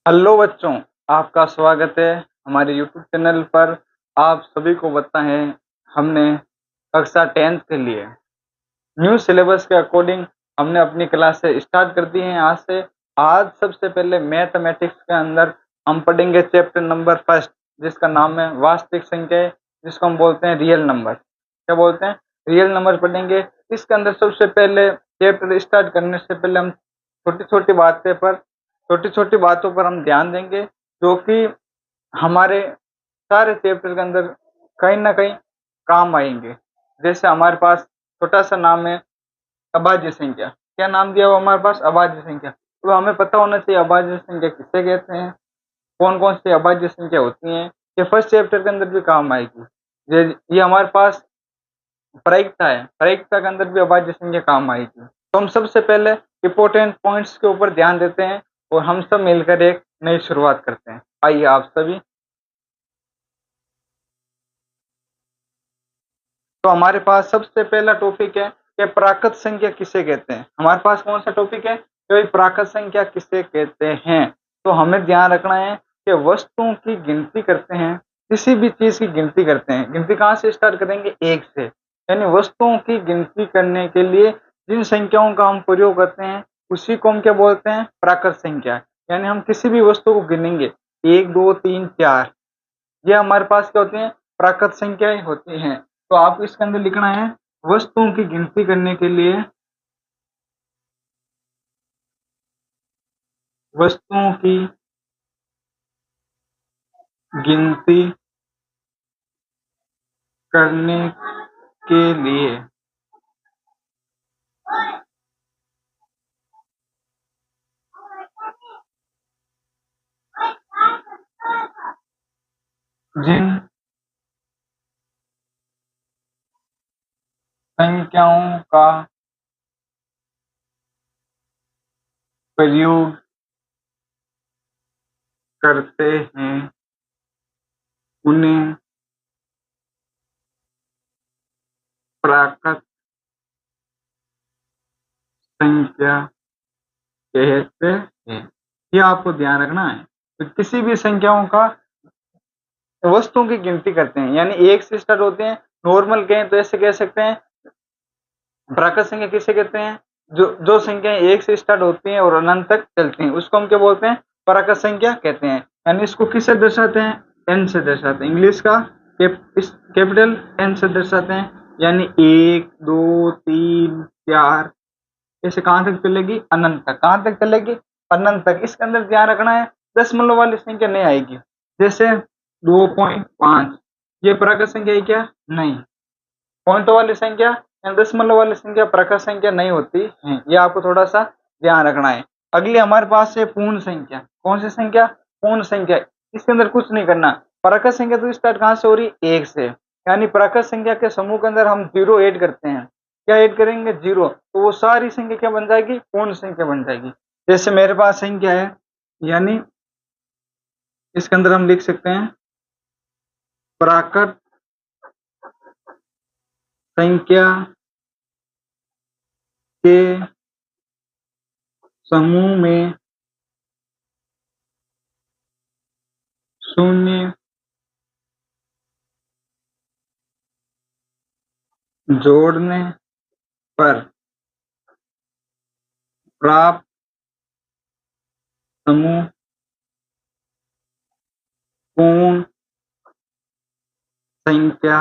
Hello बच्चों, आपका स्वागत है हमारे यूट्यूब चैनल पर। आप सभी को पता है हमने कक्षा 10th के लिए न्यू सिलेबस के अकॉर्डिंग हमने अपनी क्लास से स्टार्ट कर दी है। आज सबसे पहले मैथमेटिक्स के अंदर हम पढ़ेंगे चैप्टर नंबर फर्स्ट, जिसका नाम है वास्तविक संख्याएं, जिसको हम बोलते हैं रियल नंबर। क्या बोलते हैं? रियल नंबर पढ़ेंगे। इसके अंदर सबसे पहले चैप्टर स्टार्ट करने से पहले हम छोटी छोटी बातों पर हम ध्यान देंगे, जो कि हमारे सारे चैप्टर के अंदर कहीं ना कहीं काम आएंगे। जैसे हमारे पास छोटा सा नाम है अभाज्य संख्या। क्या नाम दिया हुआ हमारे पास? अभाज्य संख्या। तो हमें पता होना चाहिए अभाज्य संख्या किसे कहते हैं, कौन कौन सी अभाज्य संख्या होती हैं। ये फर्स्ट चैप्टर के अंदर भी काम आएगी। ये हमारे पास प्रायिकता है, प्रायिकता के अंदर भी अभाज्य संख्या काम आएगी। तो हम सबसे पहले इंपॉर्टेंट पॉइंट्स के ऊपर ध्यान देते हैं और हम सब मिलकर एक नई शुरुआत करते हैं। आइए आप सभी। तो हमारे पास सबसे पहला टॉपिक है कि प्राकृत संख्या किसे कहते हैं। हमारे पास कौन सा टॉपिक है कि प्राकृत संख्या किसे कहते हैं। तो हमें ध्यान रखना है कि वस्तुओं की गिनती करते हैं, किसी भी चीज की गिनती करते हैं। गिनती कहाँ से स्टार्ट करेंगे? एक से। यानी वस्तुओं की गिनती करने के लिए जिन संख्याओं का हम प्रयोग करते हैं उसी को हम क्या बोलते हैं? प्राकृत संख्या। यानी हम किसी भी वस्तु को गिनेंगे, 1 2 3 4, ये हमारे पास क्या होती हैं? प्राकृत संख्याएं होती हैं। तो आपको इसके अंदर लिखना है वस्तुओं की गिनती करने के लिए वस्तुओं की गिनती करने के लिए जिन संख्याओं का प्रयोग करते हैं उन्हें प्राकृत संख्या कहते हैं। ये आपको ध्यान रखना है। तो किसी भी संख्याओं का वस्तुओं की गिनती करते हैं, यानी एक से स्टार्ट होते हैं। नॉर्मल कहें तो ऐसे कह सकते हैं प्राकृत संख्या किसे कहते हैं? जो संख्याएं एक से स्टार्ट होती हैं और अनंत तक चलती हैं उसको हम क्या बोलते हैं? प्राकृत संख्या कहते हैं। यानी इसको किससे दर्शाते हैं? एन से दर्शाते हैं। इंग्लिश का कैपिटल एन से दर्शाते हैं। यानी 1 2 3 4 ऐसे कहां तक चलेगी? अनंत तक। कहां तक चलेगी? अनंत तक। इसके अंदर ध्यान रखना है दशमलव वाली संख्या नहीं आएगी। जैसे 2.5, ये प्राकृत संख्या है क्या? नहीं। पॉइंट वाली संख्या या दशमलव वाली संख्या प्राकृत संख्या नहीं होती है। ये आपको थोड़ा सा ध्यान रखना है। अगली हमारे पास है पूर्ण संख्या। कौन सी संख्या? पूर्ण संख्या। इसके अंदर कुछ नहीं करना। प्राकृत संख्या तो स्टार्ट कहां से हो रही? एक से। यानी प्राकृत संख्या के समूह के अंदर हम 0 ऐड करते हैं। क्या ऐड करेंगे? 0। तो वो सारी संख्या क्या बन जाएगी? पूर्ण संख्या बन जाएगी। जैसे मेरे पास संख्या है, यानी इसके अंदर हम लिख सकते हैं प्राकृत संख्या के समूह में 0 जोड़ने पर प्राप्त समूह पूर्ण संख्या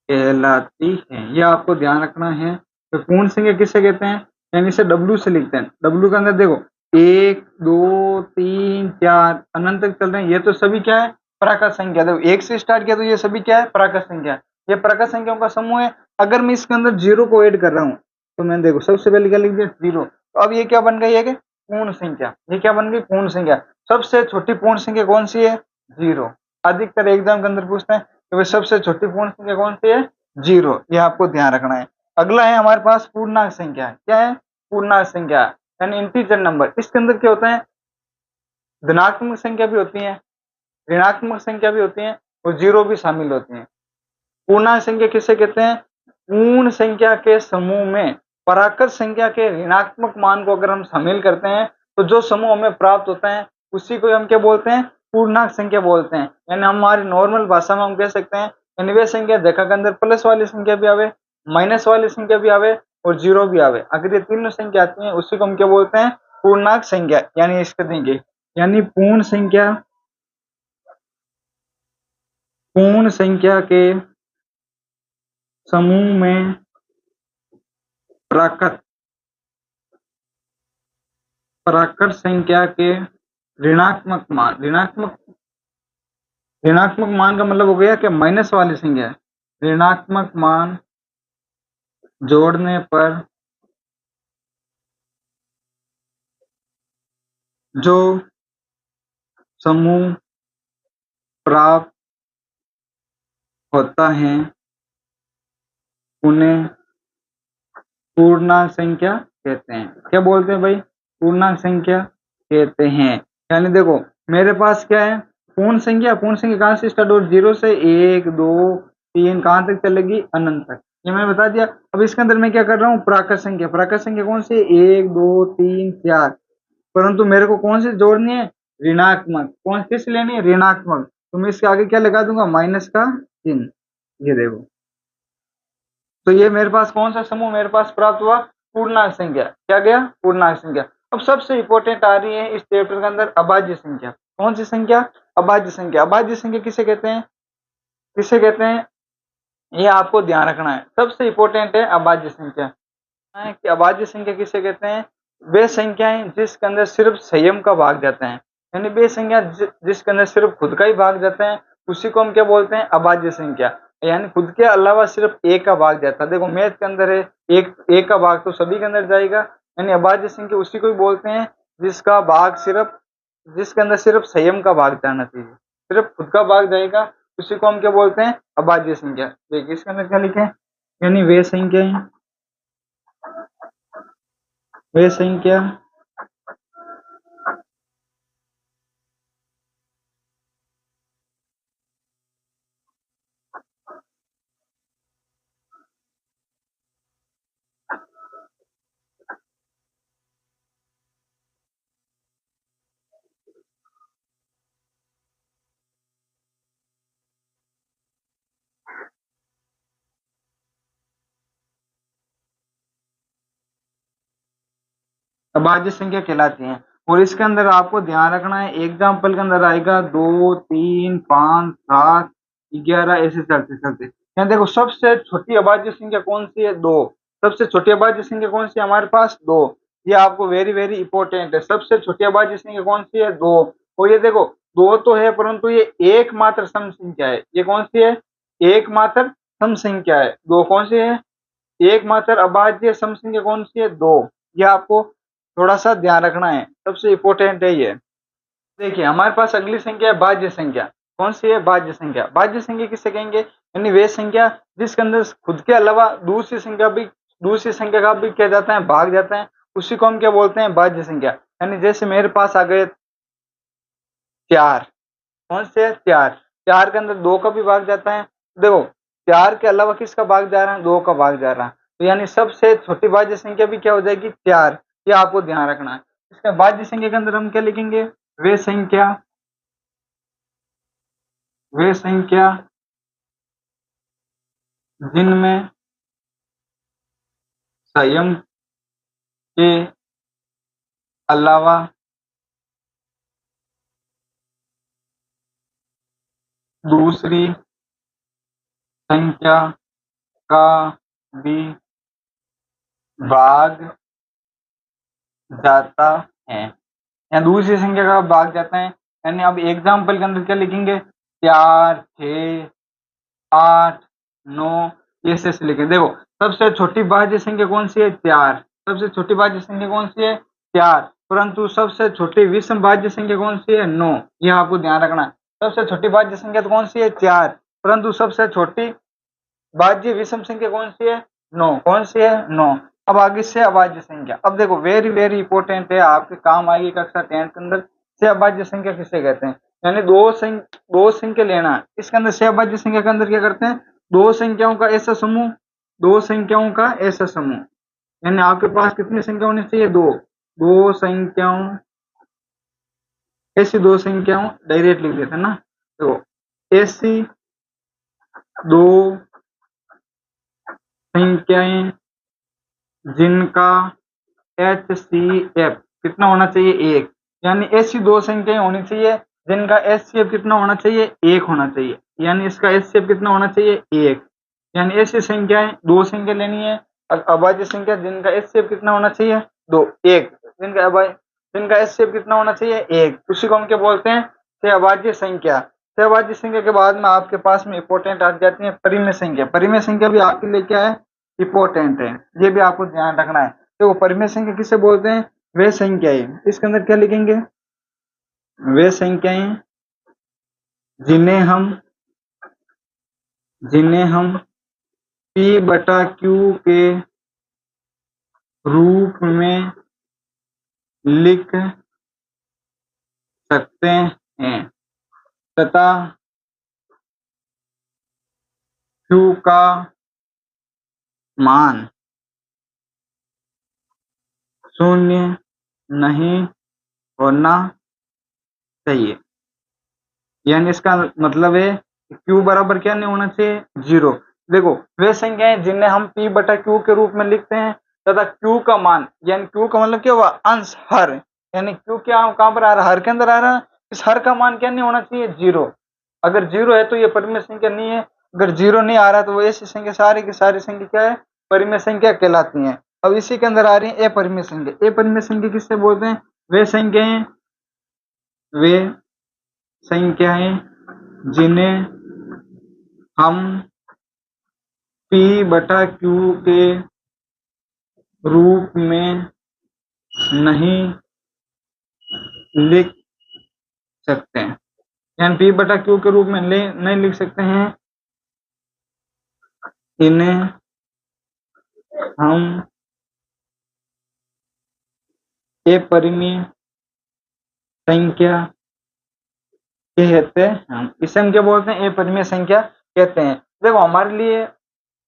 कहलाती है। यह आपको ध्यान रखना है। तो पूर्ण संख्या किसे कहते हैं? यानी इसे W से लिखते हैं। W के अंदर देखो 1 2 3 4 अनंत तक चल रहे हैं। ये तो सभी क्या है? प्राकृत संख्या। देखो 1 से स्टार्ट किया तो ये सभी क्या है? प्राकृत संख्या। ये प्राकृत संख्याओं का समूह है। अगर मैं इसके अंदर 0 को ऐड कर रहा हूँ तो मैंने देखो सबसे पहले क्या लिख दिया? 0। तो अब ये क्या बन गई है? पूर्ण संख्या। ये क्या बन गई? पूर्ण संख्या। सबसे छोटी पूर्ण संख्या कौन सी है? 0। अधिकतर एग्जाम के अंदर पूछते हैं कि भाई सबसे छोटी पूर्ण संख्या कौन सी है? 0। ये आपको ध्यान रखना है। अगला है हमारे पास पूर्णांक संख्या। क्या है? पूर्णांक संख्या यानी इंटीजर नंबर। इसके अंदर क्या होता है? धनात्मक संख्या भी होती है, ऋणात्मक संख्या भी होती है और 0 भी शामिल होती है। पूर्णांक संख्या किसे कहते हैं? पूर्ण संख्या के समूह में प्राकृत संख्या के ऋणात्मक मान को अगर हम शामिल करते हैं तो जो समूह हमें प्राप्त होता है उसी को हम क्या बोलते हैं, पूर्णांक संख्या बोलते हैं। यानी हमारी नॉर्मल भाषा में हम कह सकते हैं यानी वे संख्या देखा के अंदर प्लस वाली संख्या भी आवे, माइनस वाली संख्या भी आवे और जीरो भी आवे। अगर ये तीनों संख्या आती हैं उसी को हम क्या बोलते हैं, पूर्णांक संख्या। यानी इसके देंगे यानी पूर्ण संख्या के समूह में प्राकृत संख्या के ऋणात्मक मान का मतलब हो गया कि माइनस वाली संख्या। ऋणात्मक मान जोड़ने पर जो समूह प्राप्त होता है उन्हें पूर्णांक संख्या कहते हैं। क्या बोलते हैं भाई, पूर्णांक संख्या कहते हैं। यानी देखो मेरे पास क्या है, पूर्ण संख्या कहाँ से स्टार्ट हो, 0 से 1 2 3 कहाँ तक चलेगी, अनंत तक। ये मैंने बता दिया। अब इसके अंदर मैं क्या कर रहा हूँ, प्राकृत संख्या कौन सी, 1 2 3 4, परंतु मेरे को कौन सी जोड़नी है, ऋणात्मक। कौन किस लेनी है, ऋणात्मक। तो मैं इसके आगे क्या लगा दूंगा, माइनस का चिन्ह। ये देखो, तो ये मेरे पास कौन सा समूह मेरे पास प्राप्त हुआ, पूर्णांक संख्या। क्या गया, पूर्णांक संख्या। अब सबसे इंपॉर्टेंट आ रही है इस चैप्टर के अंदर अभाज्य संख्या। कौन सी संख्या, अभाज्य संख्या। अभाज्य संख्या किसे कहते हैं, किसे कहते हैं, ये आपको ध्यान रखना है। सबसे इंपॉर्टेंट है अभाज्य संख्या। कि अभाज्य संख्या किसे कहते हैं, वे संख्याएं जिसके अंदर सिर्फ संयम का भाग जाता है। यानी वे संख्या जिसके अंदर सिर्फ खुद का ही भाग जाता है उसी को हम क्या बोलते हैं, अभाज्य संख्या। यानी खुद के अलावा सिर्फ एक का भाग जाता है। देखो मैथ के अंदर है एक का भाग तो सभी के अंदर जाएगा। यानी अभाज्य संख्या उसी को ही बोलते हैं जिसका भाग जिसके अंदर सिर्फ संयम का भाग जाना चाहिए, सिर्फ खुद का भाग जाएगा, उसी को हम क्या बोलते हैं, अभाज्य संख्या। देखिए इसके अंदर क्या लिखे, यानी वे संख्या अभाज्य संख्या कहलाती हैं। और इसके अंदर आपको ध्यान रखना है, एग्जाम्पल के अंदर आएगा 2 3 5 7 11 ऐसे चलते चलते। यहाँ देखो सबसे छोटी अभाज्य संख्या कौन सी है, 2। सबसे छोटी अभाज्य संख्या कौन सी है हमारे पास, 2। ये आपको वेरी वेरी इंपॉर्टेंट है। सबसे छोटी अभाज्य संख्या कौन सी है, 2। और ये देखो 2 तो है परंतु ये एकमात्र सम संख्या है। ये कौन सी है, एकमात्र सम संख्या है। 2 कौन सी है, एकमात्र अभाज्य सम संख्या कौन सी है, 2। ये आपको थोड़ा सा ध्यान रखना है, सबसे इंपॉर्टेंट है ये। देखिए हमारे पास अगली संख्या है भाज्य संख्या। कौन सी है, भाज्य संख्या। भाज्य संख्या किसे कहेंगे, यानी वे संख्या जिसके अंदर खुद के अलावा दूसरी संख्या का भी क्या जाता है, भाग जाता है, उसी को हम क्या बोलते हैं, भाज्य संख्या। यानी जैसे मेरे पास आ गए 4, कौन से 4, 4 के अंदर 2 का भी भाग जाता है। देखो 4 के अलावा किसका भाग जा रहा है, 2 का भाग जा रहा है। तो यानी सबसे छोटी भाज्य संख्या भी क्या हो जाएगी, 4। ये आपको ध्यान रखना है। इसका भाज्य संख्या के अंदर हम क्या लिखेंगे, वे संख्या जिनमें संयम के अलावा दूसरी संख्या का भी भाग जाता है, या दूसरी संख्या का भाग जाता है। यानी अब एग्जाम्पल के अंदर क्या लिखेंगे, 4 6 8 9 ऐसे लिखें। देखो सबसे छोटी भाज्य संख्या कौन सी है, 4। सबसे छोटी भाज्य संख्या कौन सी है, 4। परंतु सबसे छोटी विषम भाज्य संख्या कौन सी है, 9। यह आपको ध्यान रखना है। सबसे छोटी भाज्य संख्या तो कौन सी है, 4, परंतु सबसे छोटी भाज्य विषम संख्या कौन सी है, 9। कौन सी है, 9। अब आगे से अभाज्य संख्या। अब देखो वेरी वेरी इंपॉर्टेंट है, आपके काम आएगी कक्षा 10 के अंदर। से अभाज्य संख्या किसे कहते हैं, यानी दो संख्या लेना है। इसके अंदर से अभाज्य संख्या के अंदर क्या करते हैं, दो संख्याओं का ऐसा समूह। यानी आपके पास कितनी संख्या होनी चाहिए, 2। दो संख्याओं ऐसी दो संख्याओं डायरेक्ट लिख देते हैं ना। तो ऐसी दो संख्याएं जिनका HCF कितना होना चाहिए, एक। यानी ऐसी दो संख्याएं होनी चाहिए जिनका HCF कितना होना चाहिए, एक होना चाहिए। यानी इसका HCF कितना होना चाहिए, एक। यानी ऐसी संख्याएं, दो संख्या लेनी है अभाज्य संख्या जिनका HCF कितना होना चाहिए, दो, एक। जिनका HCF कितना होना चाहिए, एक। उसी को हम क्या बोलते हैं, सहअभाज्य संख्या। सहअभाज्य संख्या के बाद में आपके पास में इंपॉर्टेंट आ जाती है परिमेय संख्या। परिमेय संख्या भी आपके लिए क्या है, इंपॉर्टेंट है, ये भी आपको ध्यान रखना है। तो परिमेय संख्या किसे बोलते हैं, वे संख्याएं, इसके अंदर क्या लिखेंगे, वे संख्याएं जिन्हें हम P/Q के रूप में लिख सकते हैं तथा Q का मान शून्य नहीं होना चाहिए। यानी इसका मतलब है Q बराबर क्या नहीं होना चाहिए, 0। देखो, वे संख्याएं जिन्हें हम P/Q के रूप में लिखते हैं तथा Q का मान, यानी Q का मतलब क्या हुआ, अंश, हर। यानी Q क्या कहां पर आ रहा है, हर के अंदर आ रहा है। इस हर का मान क्या नहीं होना चाहिए, 0। अगर 0 है तो ये परिमेय संख्या नहीं है। अगर 0 नहीं आ रहा तो वो ऐसी संख्या, सारी की सारी संख्या क्या है, परिमेय संख्या कहलाती है। अब इसी के अंदर आ रही है अपरिमेय संख्या। अपरिमेय संख्या किससे बोलते हैं, वे संख्याएं जिन्हें हम P/Q के रूप में नहीं लिख सकते हैं। यानी P/Q के रूप में नहीं लिख सकते हैं, इन्हें हम अपरिमेय संख्या कहते हैं। इसे हम क्या बोलते हैं, अपरिमेय संख्या कहते हैं। देखो, हमारे लिए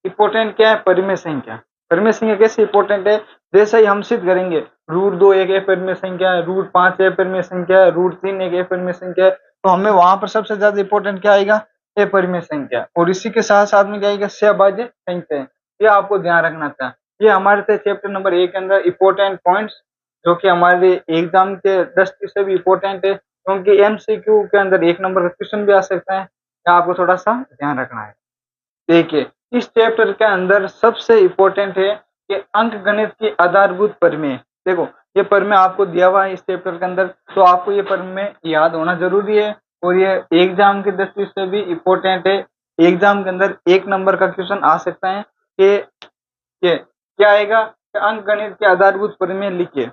इंपॉर्टेंट क्या है, परिमेय संख्या। परिमेय संख्या कैसे इंपॉर्टेंट है, जैसे ही हम सिद्ध करेंगे √2 एक अपरिमेय संख्या है, √5 अपरिमेय संख्या है, √3 एक अपरिमेय संख्या है, तो हमें वहां पर सबसे ज्यादा इंपॉर्टेंट क्या आएगा, अपरिमेय संख्या। और इसी के साथ साथ में क्या आएगा, सहअभाज्य संख्या। ये आपको ध्यान रखना था। ये हमारे थे चैप्टर नंबर 1 के अंदर इंपॉर्टेंट पॉइंट्स, जो कि हमारे एग्जाम के दृष्टि से भी इंपॉर्टेंट है, क्योंकि MCQ के अंदर 1 नंबर का क्वेश्चन भी आ सकता है। आपको थोड़ा सा ध्यान रखना है। देखिए, इस चैप्टर के अंदर सबसे इंपॉर्टेंट है कि अंकगणित की आधारभूत परिमेय। देखो, ये परिमेय आपको दिया हुआ है इस चैप्टर के अंदर, तो आपको ये परिमेय याद होना जरूरी है। और ये एग्जाम की दृष्टि से भी इंपॉर्टेंट है। एग्जाम के अंदर 1 नंबर का क्वेश्चन आ सकता है कि क्या आएगा, अंकगणित के आधारभूत परिमेय लिखिए।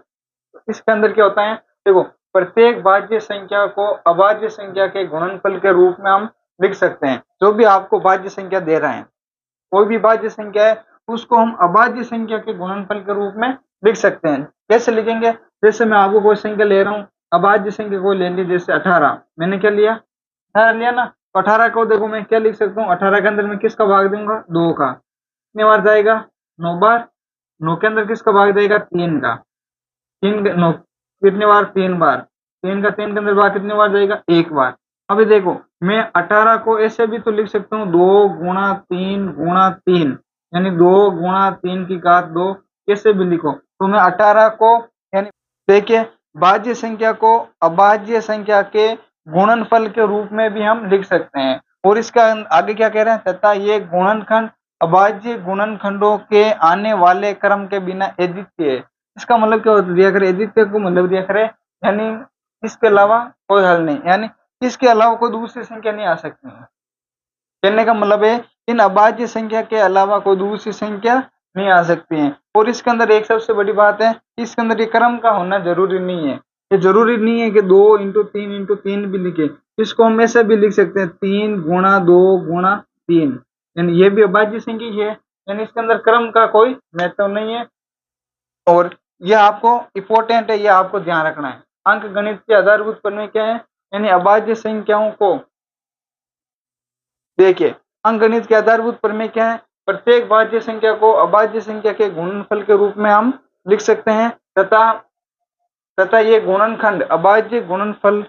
इसके अंदर क्या होता है, देखो, प्रत्येक भाज्य संख्या को अभाज्य संख्या के गुणनफल के रूप में हम लिख सकते हैं। जो भी आपको भाज्य संख्या दे रहे हैं, कोई भी भाज्य संख्या है, उसको हम अभाज्य संख्या के गुणनफल के रूप में लिख सकते हैं। कैसे लिखेंगे, जैसे मैं आपको कोई संख्या ले रहा हूँ, अभाज्य संख्या को ले ली, जैसे 18। मैंने क्या लिया, 18 लिया ना। तो 18 को देखो मैं क्या लिख सकता हूँ, 18 के अंदर मैं किसका भाग दूंगा, 2 का। कितनी बार जाएगा, 9 बार। 9 के अंदर किसका भाग देगा, 3 का। 3 9 कितनी बार, 3 बार। 3 का 3 के अंदर भाग कितनी बार जाएगा, 1 बार। अभी देखो, मैं 18 को ऐसे भी तो लिख सकता हूँ, 2 गुणा 3 गुणा 3, यानी 2 गुणा 3 की घात 2। कैसे भी लिखो, तो मैं 18 को, यानी देखिए, भाज्य संख्या को अभाज्य संख्या के गुणनफल के रूप में भी हम लिख सकते हैं। और इसका आगे क्या कह रहे हैं, तथा ये गुणनखंड अभाज्य गुणनखंडों के आने वाले क्रम के बिना अद्वितीय है। इसका मतलब क्या दिया करे, अद्वितीय को मतलब दिया करे, यानी इसके अलावा कोई हल नहीं, यानी इसके अलावा कोई दूसरी संख्या नहीं आ सकती है। कहने का मतलब है, इन अभाज्य संख्या के अलावा कोई दूसरी संख्या नहीं आ सकती है। और इसके अंदर एक सबसे बड़ी बात है, इसके अंदर ये क्रम का होना जरूरी नहीं है। ये जरूरी नहीं है कि 2 × 3 × 3 भी लिखे, इसको हम ऐसे भी लिख सकते हैं, 3 गुणा 2 गुणा 3, यानी ये भी अभाज्य संख्या ही है। यानी इसके अंदर क्रम का कोई महत्व नहीं है। और ये आपको इंपॉर्टेंट है, ये आपको ध्यान रखना है। अंक गणित के आधारभूत परिमेय क्या है, यानी अभाज्य संख्याओं को, देखिए, अंकगणित के आधारभूत परिमेय क्या है, प्रत्येक भाज्य संख्या को अभाज्य संख्या के गुणनफल के रूप में हम लिख सकते हैं, तथा ये गुणनखंड अभाज्य गुणनफल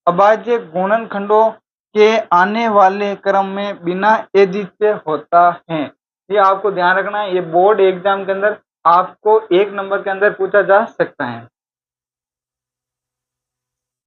अभाज्य गुणनखंडों के आने वाले क्रम में बिना एदित्य होता है। ये आपको ध्यान रखना है, ये बोर्ड एग्जाम के अंदर आपको 1 नंबर के अंदर पूछा जा सकता है।